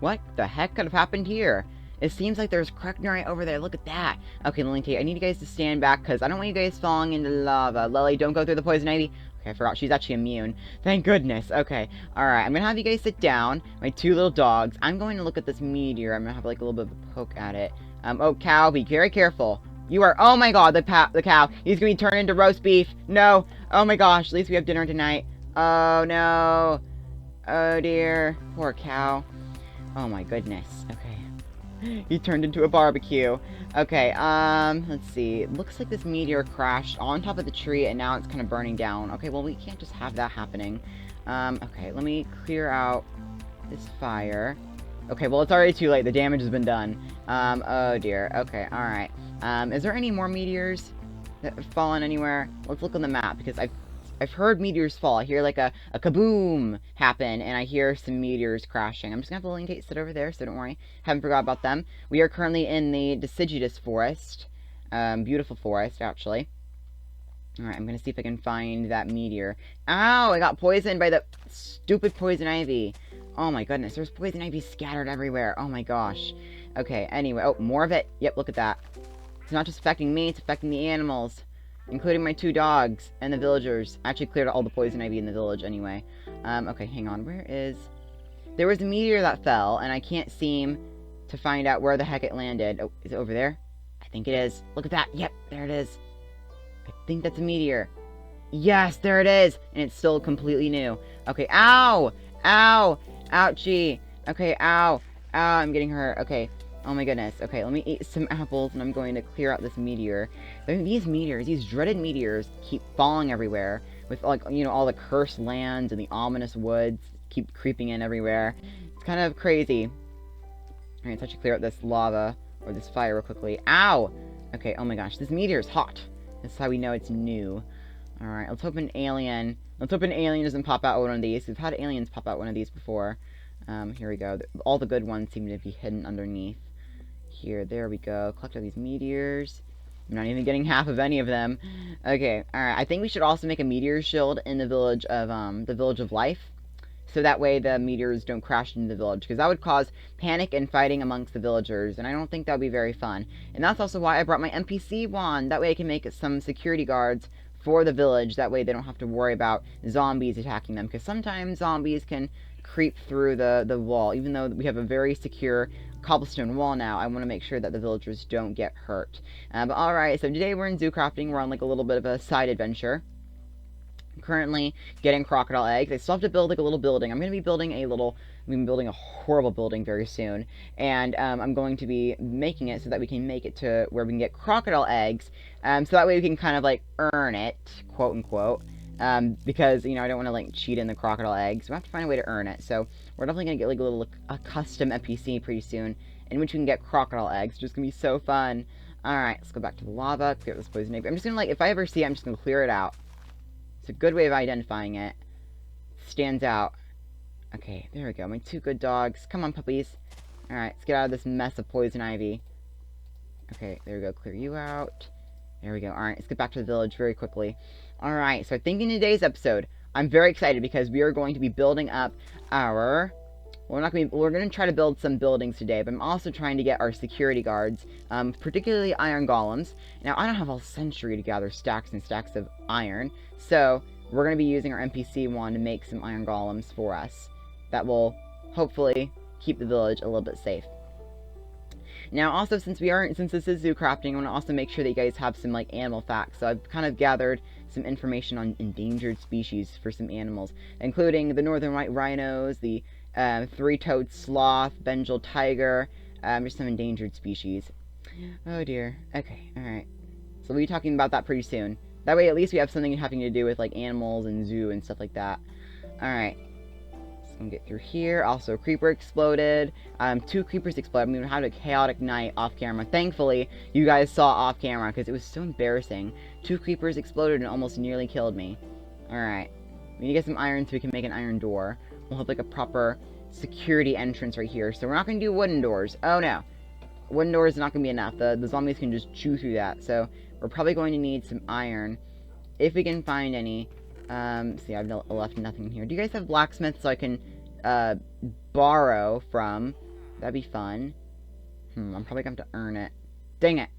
What the heck could have happened here? It seems like there's Krekner right over there. Look at that. Okay, Lily, I need you guys to stand back because I don't want you guys falling into lava. Lily, don't go through the poison ivy. Okay, I forgot. She's actually immune. Thank goodness. Okay. Alright, I'm going to have you guys sit down. My two little dogs. I'm going to look at this meteor. I'm going to have like a little bit of a poke at it. Oh, cow, be very careful. You are, oh my god, the cow. He's going to be turned into roast beef. No. Oh my gosh, at least we have dinner tonight. Oh no. Oh dear. Poor cow. Oh my goodness. Okay. He turned into a barbecue. Okay, let's see. It looks like this meteor crashed on top of the tree and now it's kind of burning down. Okay, well we can't just have that happening. Okay, let me clear out this fire. Okay, well it's already too late. The damage has been done. Oh dear. Okay, alright. Is there any more meteors that have fallen anywhere? Let's look on the map because I've heard meteors fall. I hear like a kaboom happen, and I hear some meteors crashing. I'm just gonna have the Lingate sit over there, so don't worry. Haven't forgot about them. We are currently in the deciduous forest. Beautiful forest, actually. Alright, I'm gonna see if I can find that meteor. Ow! I got poisoned by the stupid poison ivy. Oh my goodness, there's poison ivy scattered everywhere. Oh my gosh. Okay, anyway. Oh, more of it. Yep, look at that. It's not just affecting me, it's affecting the animals. Including my two dogs and the villagers. I actually cleared out all the poison ivy in the village anyway. Okay, hang on. Where is... There was a meteor that fell, and I can't seem to find out where the heck it landed. Oh, is it over there? I think it is. Look at that. Yep, there it is. I think that's a meteor. Yes, there it is. And it's still completely new. Okay, ow! Ow! Ouchie! Okay, ow! Ow, I'm getting hurt. Okay. Oh my goodness. Okay, let me eat some apples and I'm going to clear out this meteor. These meteors, these dreaded meteors, keep falling everywhere. With, like, you know, all the cursed lands and the ominous woods keep creeping in everywhere. It's kind of crazy. Alright, let's actually clear out this lava, or this fire real quickly. Ow! Okay, oh my gosh, this meteor is hot. That's how we know it's new. Alright, let's hope an alien doesn't pop out one of these. We've had aliens pop out one of these before. Here we go. All the good ones seem to be hidden underneath. Here, there we go. Collect all these meteors. I'm not even getting half of any of them. Okay, alright. I think we should also make a meteor shield in the village of life. So that way the meteors don't crash into the village. Because that would cause panic and fighting amongst the villagers. And I don't think that would be very fun. And that's also why I brought my NPC wand. That way I can make some security guards for the village. That way they don't have to worry about zombies attacking them. Because sometimes zombies can creep through the wall. Even though we have a very secure cobblestone wall now, I want to make sure that the villagers don't get hurt. But alright, so today we're in Zoocrafting. We're on like a little bit of a side adventure. I'm currently getting crocodile eggs. I still have to build like a little building. I'm going to be building a horrible building very soon. And I'm going to be making it so that we can make it to where we can get crocodile eggs. So that way we can kind of like earn it, quote unquote. Because, you know, I don't want to, like, cheat in the crocodile eggs. We have to find a way to earn it. So, we're definitely going to get, like, a custom NPC pretty soon, in which we can get crocodile eggs, which is going to be so fun. Alright, let's go back to the lava, clear this poison ivy. I'm just going to, like, if I ever see it, I'm just going to clear it out. It's a good way of identifying it. Stands out. Okay, there we go. My two good dogs. Come on, puppies. Alright, let's get out of this mess of poison ivy. Okay, there we go. Clear you out. There we go. Alright, let's get back to the village very quickly. Alright, so I think in today's episode, I'm very excited because we are going to be building up our... we're going to try to build some buildings today, but I'm also trying to get our security guards, particularly iron golems. Now, I don't have a century to gather stacks and stacks of iron, so we're going to be using our NPC wand to make some iron golems for us. That will hopefully keep the village a little bit safe. Now, also, since this is Zoocrafting, I want to also make sure that you guys have some, like, animal facts. So I've kind of gathered some information on endangered species for some animals, including the northern white rhinos, the three-toed sloth, Bengal tiger, just some endangered species. Oh, dear. Okay, alright. So we'll be talking about that pretty soon. That way, at least we have something having to do with, like, animals and zoo and stuff like that. Alright. Get through here. Also, a creeper exploded. 2 creepers exploded. We had a chaotic night off camera. Thankfully, you guys saw off camera because it was so embarrassing. 2 creepers exploded and almost nearly killed me. Alright. We need to get some iron so we can make an iron door. We'll have like a proper security entrance right here. So we're not going to do wooden doors. Oh no. Wooden doors is not going to be enough. The zombies can just chew through that. So we're probably going to need some iron. If we can find any. See, I've left nothing in here. Do you guys have blacksmiths so I can borrow from That'd be fun. I'm probably gonna have to earn it. Dang it.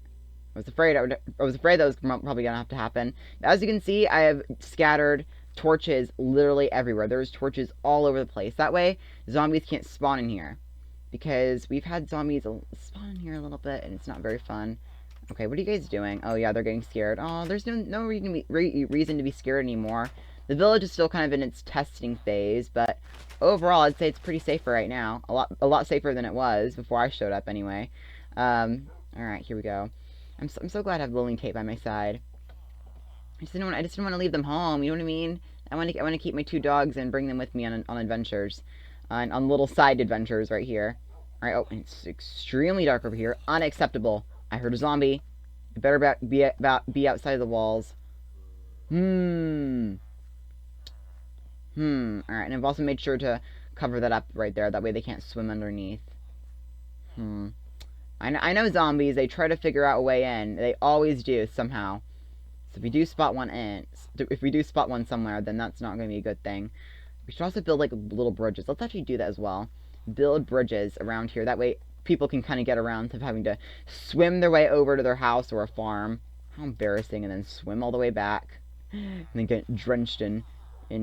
I was afraid that was probably gonna have to happen. As you can see, I have scattered torches literally everywhere. There's torches all over the place. That way, zombies can't spawn in here. Because we've had zombies spawn in here a little bit, and it's not very fun. Okay, what are you guys doing? Oh, yeah, they're getting scared. Oh, there's no reason to be scared anymore. The village is still kind of in its testing phase, but overall, I'd say it's pretty safe for right now. A lot safer than it was before I showed up, anyway. Alright, here we go. I'm so glad I have Lily Kate by my side. I just didn't want to leave them home. You know what I mean? I want to keep my 2 dogs and bring them with me on adventures, on little side adventures right here. All right. Oh, and it's extremely dark over here. Unacceptable. I heard a zombie. It better be outside of the walls. All right, and I've also made sure to cover that up right there. That way they can't swim underneath. I know zombies, they try to figure out a way in. They always do, somehow. So if we do spot one somewhere, then that's not going to be a good thing. We should also build, like, little bridges. Let's actually do that as well. Build bridges around here. That way people can kind of get around to having to swim their way over to their house or a farm. How embarrassing. And then swim all the way back. And then get drenched in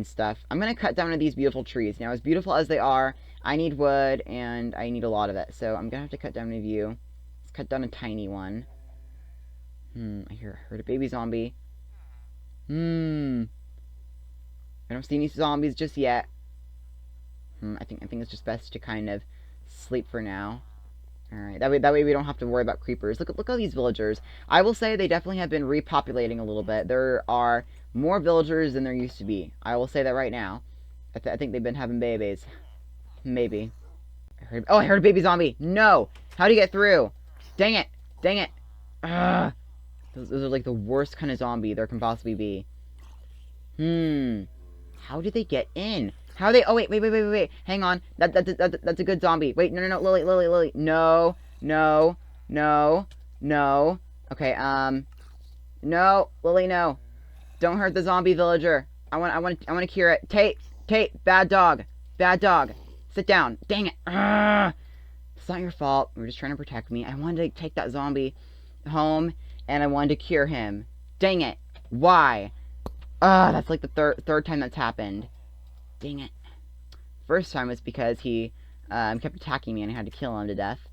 stuff. I'm going to cut down one of these beautiful trees. Now, as beautiful as they are, I need wood, and I need a lot of it. So I'm going to have to cut down a few. Let's cut down a tiny one. I heard a baby zombie. I don't see any zombies just yet. I think it's just best to kind of sleep for now. Alright, that way we don't have to worry about creepers. Look at all these villagers. I will say they definitely have been repopulating a little bit. There are more villagers than there used to be. I will say that right now. I think they've been having babies. Maybe. I heard a baby zombie. No! How'd he get through? Dang it! Dang it! Ugh! Those are like the worst kind of zombie there can possibly be. How did they get in? How are they? Oh, wait. Hang on. That's a good zombie. Wait, no. Lily. No. Okay, no. Lily, no. Don't hurt the zombie villager. I want to cure it. Tate, bad dog. Sit down. Dang it. It's not your fault. We're just trying to protect me. I wanted to take that zombie home, and I wanted to cure him. Dang it. Why? That's like the third time that's happened. Dang it. First time was because he kept attacking me and I had to kill him to death.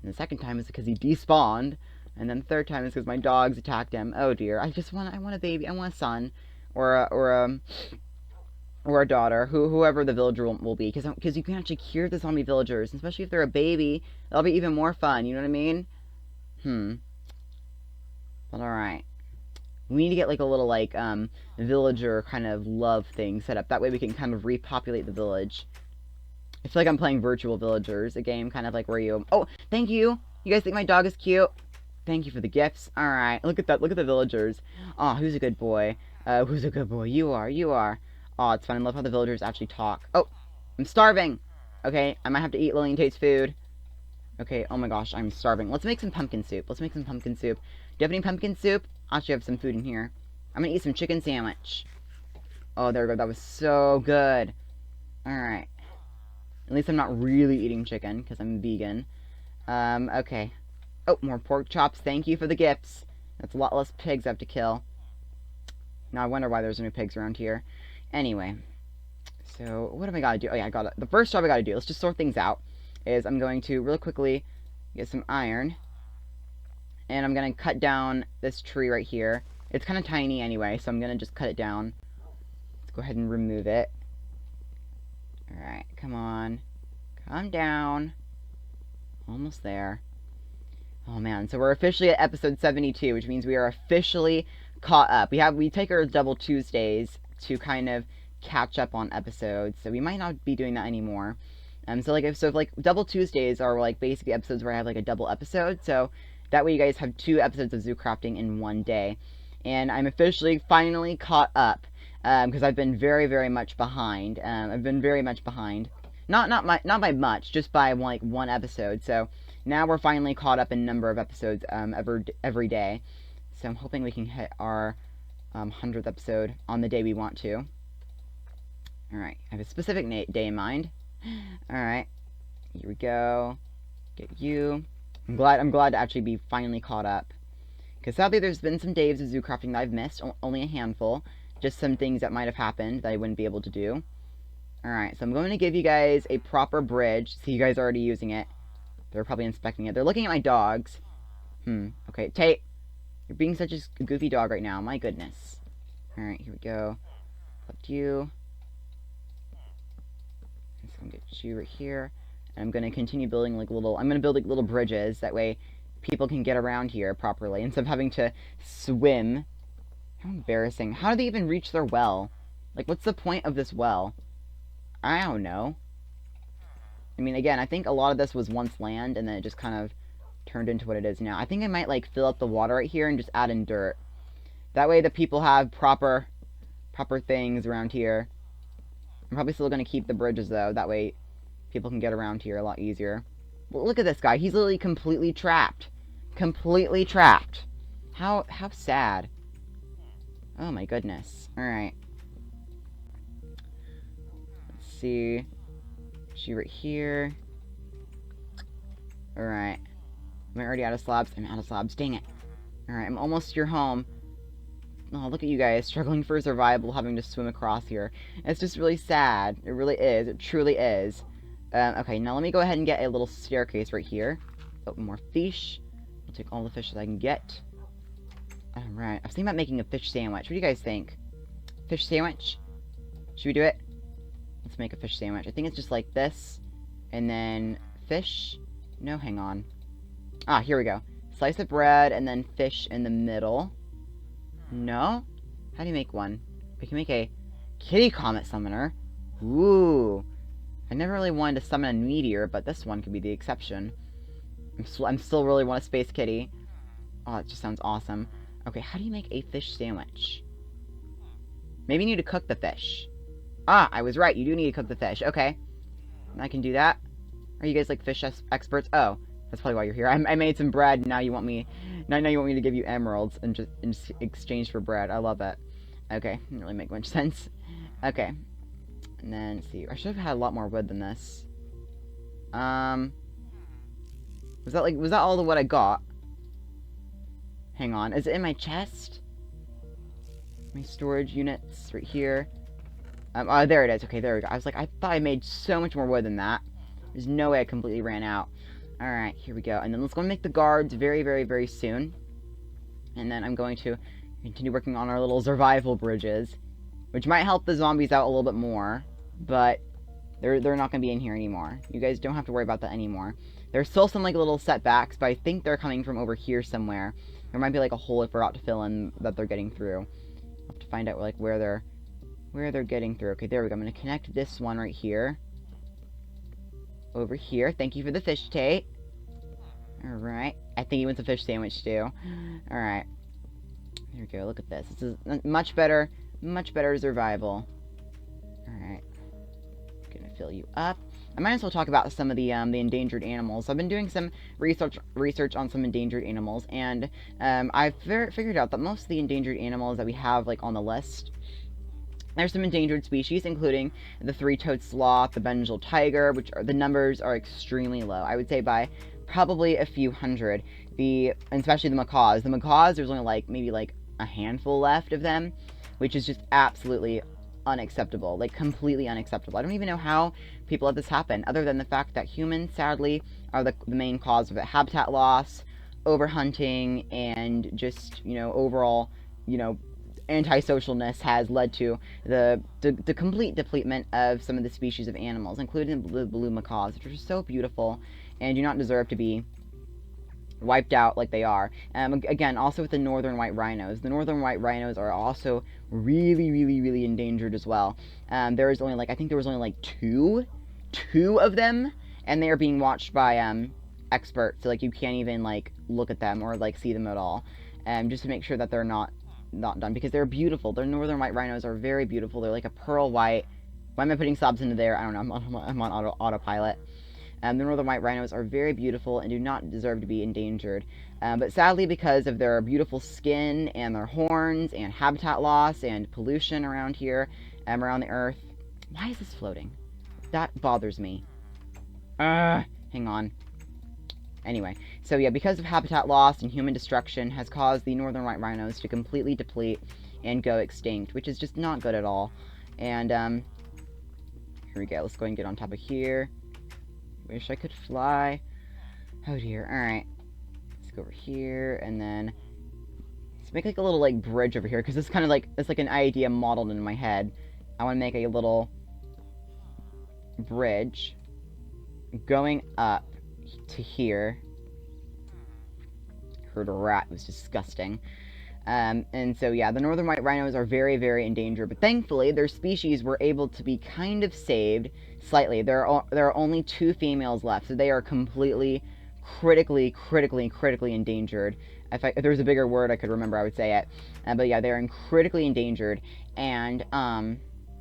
And the second time is because he despawned. And then the third time is because my dogs attacked him. Oh dear. I want a baby. I want a son. Or a daughter. Whoever the villager will be. Because you can actually cure the zombie villagers. Especially if they're a baby. That'll be even more fun. You know what I mean? But alright. We need to get like a little like villager kind of love thing set up. That way we can kind of repopulate the village. I feel like I'm playing Virtual Villagers, a game kind of like where you... Oh, thank you! You guys think my dog is cute? Thank you for the gifts. Alright, look at that. Look at the villagers. Oh, who's a good boy? Who's a good boy? You are. Oh, it's fun. I love how the villagers actually talk. Oh, I'm starving! Okay, I might have to eat Lily and Tate's food. Okay, oh my gosh, I'm starving. Let's make some pumpkin soup. Do you have any pumpkin soup? I actually have some food in here. I'm gonna eat some chicken sandwich. Oh, there we go. That was so good. Alright. At least I'm not really eating chicken, because I'm vegan. Okay. Oh, more pork chops. Thank you for the gifts. That's a lot less pigs I have to kill. Now I wonder why there's no pigs around here. Anyway. So, what have I got to do? Oh yeah, I got it. The first job I got to do, let's just sort things out, is I'm going to really quickly get some iron. And I'm going to cut down this tree right here. It's kind of tiny anyway, so I'm going to just cut it down. Let's go ahead and remove it. Alright, come on. Calm down. Almost there. Oh man, so we're officially at episode 72, which means we are officially caught up. We take our double Tuesdays to kind of catch up on episodes, so we might not be doing that anymore. So if double Tuesdays are like basically episodes where I have like a double episode, so that way you guys have 2 episodes of Zoocrafting in one day. And I'm officially finally caught up. Because I've been very, very much behind. Not by much, just by one episode. So now we're finally caught up in number of episodes every day. So I'm hoping we can hit our 100th episode on the day we want to. Alright, I have a specific day in mind. Alright, here we go. Get you. I'm glad to actually be finally caught up. Because sadly there's been some days of Zoocrafting that I've missed, only a handful. Just some things that might have happened that I wouldn't be able to do. Alright, so I'm going to give you guys a proper bridge. See, you guys are already using it. They're probably inspecting it. They're looking at my dogs. Okay, Tate. You're being such a goofy dog right now. My goodness. Alright, here we go. Put you. So I'm going to get you right here. And I'm going to continue building like little... I'm going to build like little bridges. That way people can get around here properly. Instead of having to swim. How embarrassing. How do they even reach their well? Like, what's the point of this well? I don't know. I mean, again, I think a lot of this was once land, and then it just kind of turned into what it is now. I think I might, like, fill up the water right here and just add in dirt. That way the people have proper things around here. I'm probably still going to keep the bridges, though. That way people can get around here a lot easier. Well, look at this guy. He's literally completely trapped. Completely trapped. How sad. Oh, my goodness. Alright. Let's see. She right here. Alright. Am I already out of slabs? I'm out of slabs. Dang it. Alright, I'm almost to your home. Oh, look at you guys, struggling for survival, having to swim across here. It's just really sad. It really is. It truly is. Okay, now let me go ahead and get a little staircase right here. Oh, more fish. I'll take all the fish that I can get. Alright, I was thinking about making a fish sandwich. What do you guys think? Fish sandwich? Should we do it? Let's make a fish sandwich. I think it's just like this. And then fish. No, hang on. Ah, here we go. Slice of bread and then fish in the middle. No? How do you make one? We can make a kitty comet summoner. Ooh. I never really wanted to summon a meteor, but this one could be the exception. I'm still really want a space kitty. Oh, it just sounds awesome. Okay, how do you make a fish sandwich? Maybe you need to cook the fish. Ah, I was right. You do need to cook the fish. Okay. I can do that. Are you guys like fish experts? Oh, that's probably why you're here. I made some bread. And now you want me. Now you want me to give you emeralds in exchange for bread. I love it. Okay, didn't really make much sense. Okay, and then let's see. I should have had a lot more wood than this. Was that all the wood I got? Hang on. Is it in my chest? My storage units right here. Oh, there it is. Okay, there we go. I was like, I thought I made so much more wood than that. There's no way I completely ran out. Alright, here we go. And then let's go and make the guards very, very, very soon. And then I'm going to continue working on our little survival bridges, which might help the zombies out a little bit more, but they're not going to be in here anymore. You guys don't have to worry about that anymore. There's still some, like, little setbacks, but I think they're coming from over here somewhere. There might be, like, a hole I forgot to fill in that they're getting through. I'll have to find out, like, where they're getting through. Okay, there we go. I'm going to connect this one right here. Over here. Thank you for the fish, Tate. Alright. I think he wants a fish sandwich, too. Alright. There we go. Look at this. This is much better survival. Alright. Gonna fill you up. I might as well talk about some of the endangered animals. I've been doing some research on some endangered animals, and I've figured out that most of the endangered animals that we have, like, on the list, there's some endangered species, including the three-toed sloth, the Bengal tiger, which the numbers are extremely low. I would say by probably a few hundred. Especially the macaws. The macaws, there's only like maybe like a handful left of them, which is just absolutely unacceptable. Like, completely unacceptable. I don't even know how people let this happen, other than the fact that humans, sadly, are the main cause of it. Habitat loss, overhunting, and just, overall, antisocialness has led to the complete depletion of some of the species of animals, including the blue macaws, which are so beautiful and do not deserve to be wiped out like they are. Again, also with the northern white rhinos. The northern white rhinos are also really, really, really endangered as well. There is only, I think there was only, two of them, and they are being watched by, experts, so, you can't even, look at them or, see them at all, just to make sure that they're not done, because they're beautiful. The northern white rhinos are very beautiful. They're like a pearl white. Why am I putting slabs into there? I don't know. I'm on autopilot. The northern white rhinos are very beautiful and do not deserve to be endangered. But sadly, because of their beautiful skin and their horns and habitat loss and pollution around here, around the earth... Why is this floating? That bothers me. Hang on. Anyway, so yeah, because of habitat loss and human destruction has caused the northern white rhinos to completely deplete and go extinct, which is just not good at all. And, here we go. Let's go and get on top of here. Wish I could fly. Oh dear. Alright. Let's go over here, and then let's make like a little like bridge over here, because it's kind of like, it's like an idea modeled in my head. I want to make a little bridge going up to here. Heard a rat. It was disgusting. And so yeah, the northern white rhinos are very, very endangered, but thankfully their species were able to be kind of saved slightly. There are only 2 females left, so they are completely, critically endangered. If there was a bigger word I could remember, I would say it. But yeah, they're critically endangered, and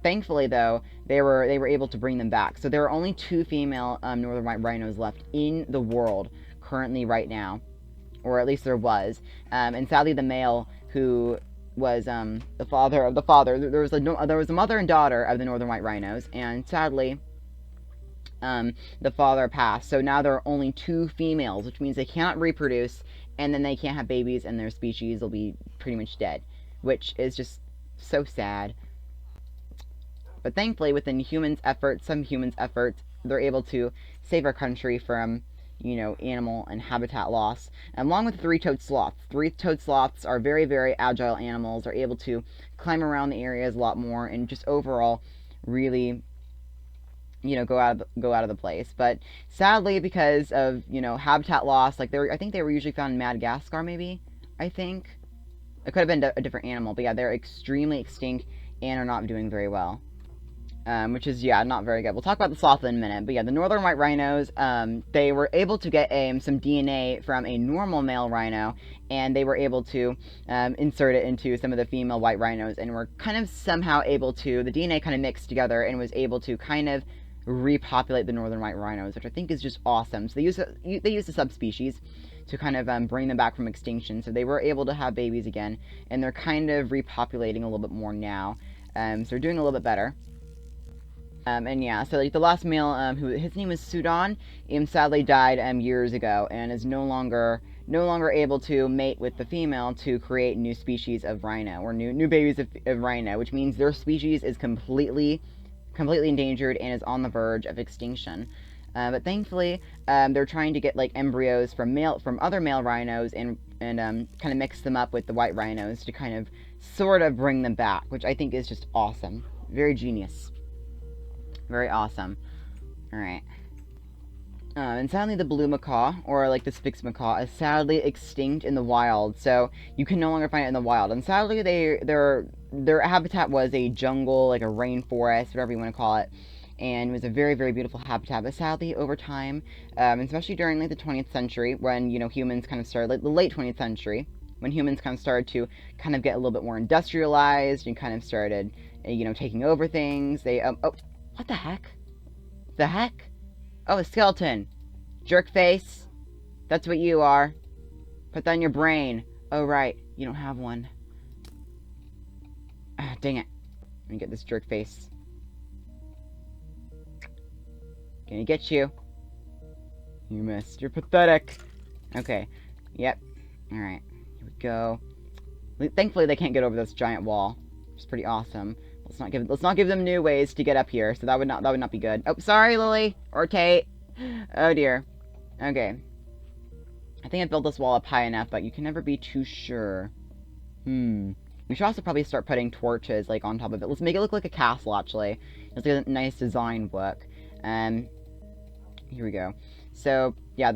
thankfully though, they were able to bring them back. So there are only 2 female northern white rhinos left in the world currently right now. Or at least there was, and sadly the male who was the father of the father, there was a mother and daughter of the northern white rhinos, and sadly the father passed. So now there are only 2 females, which means they cannot reproduce, and then they can't have babies, and their species will be pretty much dead, which is just so sad. But thankfully, within some humans' efforts, they're able to save our country from, you know, animal and habitat loss, and along with 3-toed sloths. 3-toed sloths are very, very agile animals, are able to climb around the areas a lot more, and just overall really, you know, go out of the place. But sadly, because of, you know, habitat loss, like I think they were usually found in Madagascar, maybe. I think it could have been a different animal, but yeah, they're extremely extinct and are not doing very well. Which is, yeah, not very good. We'll talk about the sloth in a minute. But yeah, the northern white rhinos, they were able to get some DNA from a normal male rhino, and they were able to insert it into some of the female white rhinos, and were kind of somehow able to, the DNA kind of mixed together and was able to kind of repopulate the northern white rhinos, which I think is just awesome. So they use the subspecies to kind of bring them back from extinction. So they were able to have babies again, and they're kind of repopulating a little bit more now. So they're doing a little bit better. And yeah, so like the last male, his name was Sudan, sadly died years ago, and is no longer able to mate with the female to create new species of rhino, or new babies of rhino, which means their species is completely endangered and is on the verge of extinction. But thankfully, they're trying to get like embryos from other male rhinos and kind of mix them up with the white rhinos to kind of sort of bring them back, which I think is just awesome. Very genius. Very awesome. Alright. And sadly the blue macaw, or like the sphinx macaw, is sadly extinct in the wild, so you can no longer find it in the wild. And sadly their habitat was a jungle, like a rainforest, whatever you want to call it, and it was a very, very beautiful habitat. But sadly, over time, especially during like the 20th century, when, you know, humans kind of started, like the late 20th century, when humans kind of started to kind of get a little bit more industrialized and kind of started, you know, taking over things, they, oh, what the heck? The heck? Oh, a skeleton. Jerk face. That's what you are. Put that in your brain. Oh, right. You don't have one. Ah, dang it. Let me get this jerk face. Gonna get you. You missed. You're pathetic. Okay. Yep. Alright. Here we go. Thankfully, they can't get over this giant wall. Which is pretty awesome. Let's not give them new ways to get up here. So that would not be good. Oh, sorry, Lily or Kate. Oh dear. Okay. I think I built this wall up high enough, but you can never be too sure. We should also probably start putting torches like on top of it. Let's make it look like a castle. Actually, let's get a nice design work. Here we go. So yeah,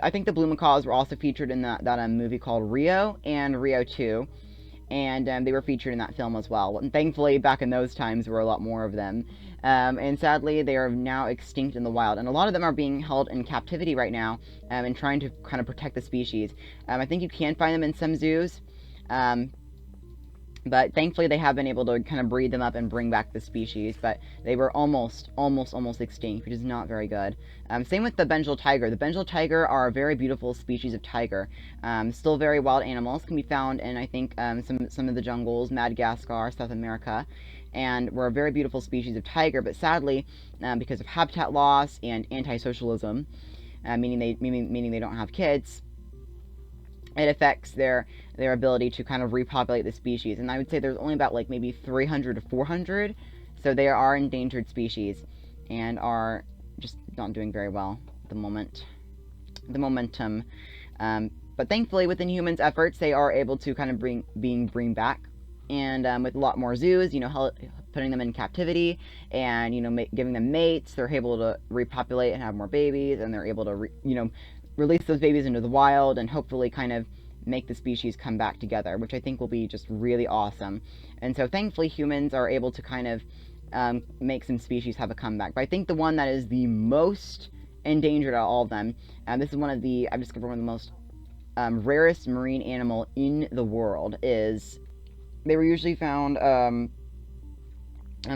I think the blue macaws were also featured in that movie called Rio and Rio 2. And they were featured in that film as well. And thankfully, back in those times, there were a lot more of them. And sadly, they are now extinct in the wild. And a lot of them are being held in captivity right now, and trying to kind of protect the species. I think you can find them in some zoos. But thankfully, they have been able to kind of breed them up and bring back the species. But they were almost extinct, which is not very good. Same with the Bengal tiger. The Bengal tiger are a very beautiful species of tiger. Still very wild animals. Can be found in, I think, some of the jungles, Madagascar, South America. And we're a very beautiful species of tiger. But sadly, because of habitat loss and anti-socialism, meaning they don't have kids, it affects their ability to kind of repopulate the species. And I would say there's only about like maybe 300 to 400, so they are endangered species and are just not doing very well at the moment. The momentum, but thankfully within humans' efforts, they are able to kind of bring back, and with a lot more zoos, putting them in captivity and giving them mates, they're able to repopulate and have more babies, and they're able to release those babies into the wild and hopefully kind of make the species come back together, which I think will be just really awesome. And so thankfully humans are able to kind of make some species have a comeback. But I think the one that is the most endangered out of all of them, this is one of the, I've discovered one of the most rarest marine animal in the world, is, they were usually found,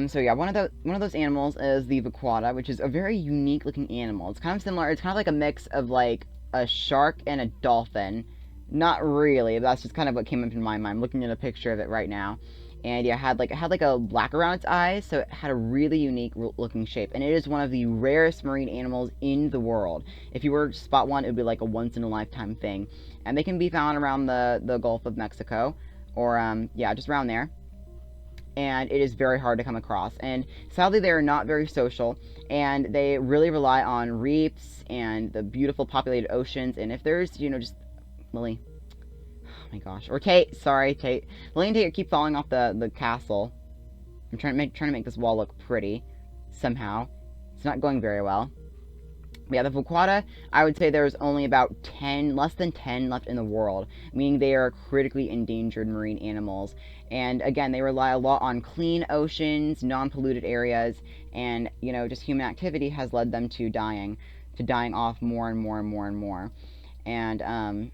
so yeah, one of those animals is the vaquata, which is a very unique looking animal. It's kind of similar, it's kind of like a mix of like a shark and a dolphin. Not really, but that's just kind of what came up in my mind. I'm looking at a picture of it right now. And yeah, it had like a black around its eyes, so it had a really unique looking shape. And it is one of the rarest marine animals in the world. If you were to spot one, it would be like a once in a lifetime thing. And they can be found around the Gulf of Mexico, or yeah, just around there. And it is very hard to come across. And sadly, they are not very social, and they really rely on reefs and the beautiful populated oceans. And if there's, just Lily, oh my gosh, or Tate, sorry, Tate. Lily and Tate keep falling off the castle. I'm trying to make this wall look pretty somehow. It's not going very well. But yeah, the vaquata, I would say there's only about less than 10 left in the world, meaning they are critically endangered marine animals. And again, they rely a lot on clean oceans, non-polluted areas, and, just human activity has led them to dying off more and more and more and more. And,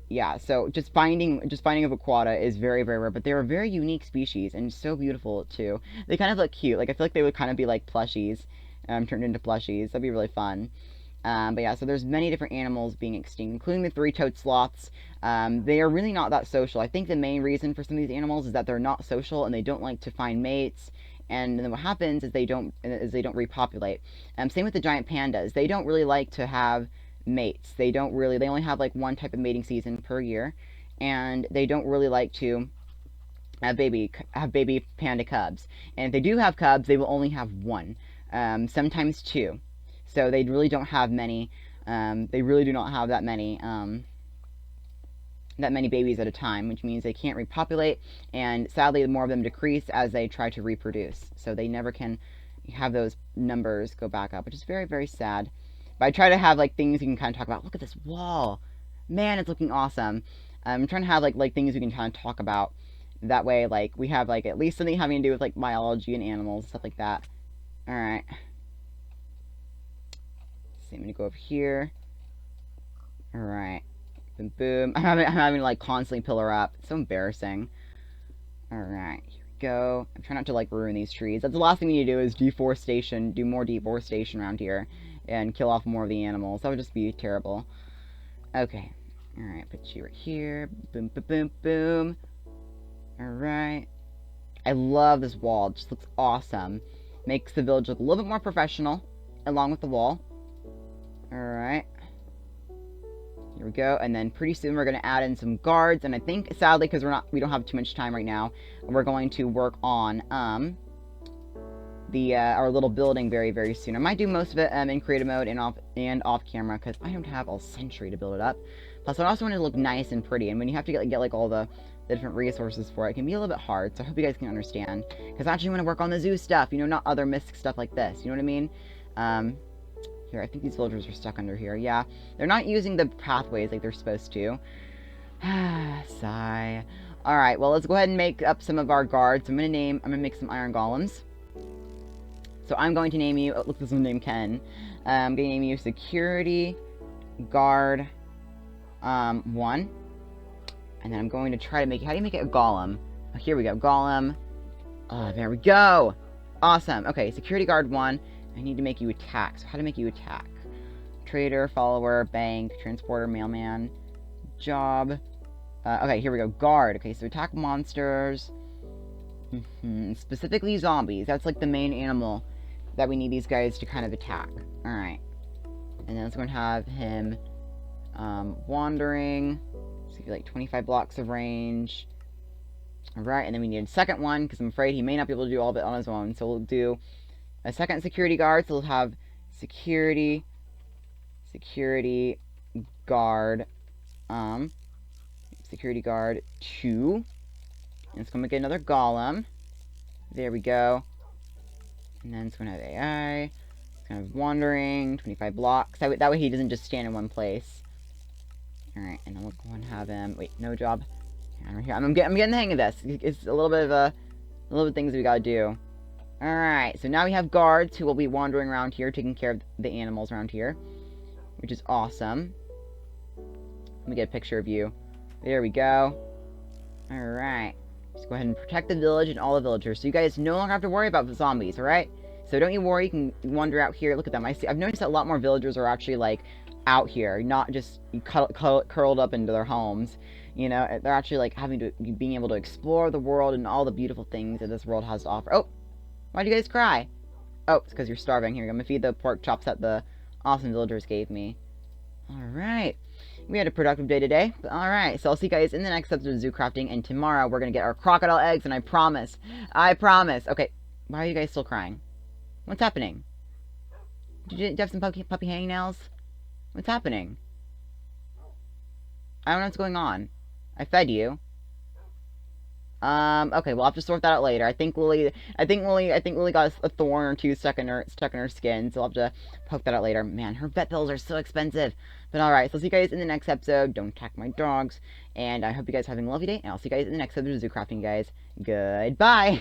yeah, so just finding a vaquata is very, very rare, but they're a very unique species and so beautiful too. They kind of look cute. Like, I feel like they would kind of be like plushies, turned into plushies. That'd be really fun. But yeah, so there's many different animals being extinct, including the three-toed sloths. They are really not that social. I think the main reason for some of these animals is that they're not social and they don't like to find mates. And then what happens is they don't repopulate. Same with the giant pandas. They don't really like to have mates. They only have like one type of mating season per year, and they don't really like to have baby panda cubs. And if they do have cubs, they will only have one, sometimes two. So they really don't have many. They really do not have that many babies at a time, which means they can't repopulate, and sadly more of them decrease as they try to reproduce. So they never can have those numbers go back up, which is very, very sad. But I try to have like things you can kind of talk about. Look at this wall, man, it's looking awesome. I'm trying to have like things we can kind of talk about. That way, like, we have like at least something having to do with like biology and animals, stuff like that. All right. I'm gonna go over here. Alright. Boom, boom. I'm having to, like, constantly pillar up. It's so embarrassing. Alright, here we go. I'm trying not to, like, ruin these trees. That's the last thing we need to do is deforestation. Do more deforestation around here. And kill off more of the animals. That would just be terrible. Okay. Alright, put you right here. Boom, boom, boom, boom. Alright. I love this wall. It just looks awesome. Makes the village look a little bit more professional, along with the wall. Alright. Here we go. And then pretty soon we're going to add in some guards. And I think, sadly, because we don't have too much time right now, we're going to work on our little building very, very soon. I might do most of it in creative mode and off camera, because I don't have a century to build it up. Plus, I also want it to look nice and pretty. And when you have to get like all the different resources for it, it can be a little bit hard. So I hope you guys can understand. Because I actually want to work on the zoo stuff, not other Myst stuff like this. You know what I mean? Here, I think these villagers are stuck under here. Yeah, they're not using the pathways like they're supposed to. Sigh. Alright, well, let's go ahead and make up some of our guards. I'm gonna make some iron golems. So I'm going to name you, look, this one's named Ken. I'm gonna name you Security Guard 1. And then I'm going to try to make, how do you make it a golem? Oh, here we go, golem. Oh, there we go. Awesome. Okay, Security Guard 1. I need to make you attack. So how to make you attack? Trader, follower, bank, transporter, mailman, job. Okay, here we go. Guard. Okay, so attack monsters. Specifically zombies. That's like the main animal that we need these guys to kind of attack. Alright. And then let's go and have him wandering. So like 25 blocks of range. Alright, and then we need a second one, because I'm afraid he may not be able to do all of it on his own. So we'll do a second security guard. So we'll have security guard, security guard 2. And it's going to make another golem. There we go. And then it's going to have AI. It's kind of wandering, 25 blocks. That way he doesn't just stand in one place. Alright, and then we'll go and have him... Wait, no job. I'm getting the hang of this. It's a little bit of things we gotta do. Alright, so now we have guards who will be wandering around here, taking care of the animals around here. Which is awesome. Let me get a picture of you. There we go. Alright. Just go ahead and protect the village and all the villagers. So you guys no longer have to worry about the zombies, alright? So don't you worry, you can wander out here. Look at them. I've noticed that a lot more villagers are actually, like, out here. Not just curled up into their homes. You know, they're actually, like, being able to explore the world and all the beautiful things that this world has to offer. Oh! Why'd you guys cry? Oh, it's because you're starving. Here, I'm gonna feed the pork chops that the awesome villagers gave me. Alright. We had a productive day today. Alright, so I'll see you guys in the next episode of Zoocrafting, and tomorrow we're gonna get our crocodile eggs, and I promise. Okay, why are you guys still crying? What's happening? Did you have some puppy hangnails? What's happening? I don't know what's going on. I fed you. Okay, we'll have to sort that out later. I think Lily got a thorn or two stuck in her skin, so I'll have to poke that out later. Man, her vet bills are so expensive. But alright, so I'll see you guys in the next episode. Don't attack my dogs. And I hope you guys are having a lovely day, and I'll see you guys in the next episode of Zoocrafting, guys. Goodbye!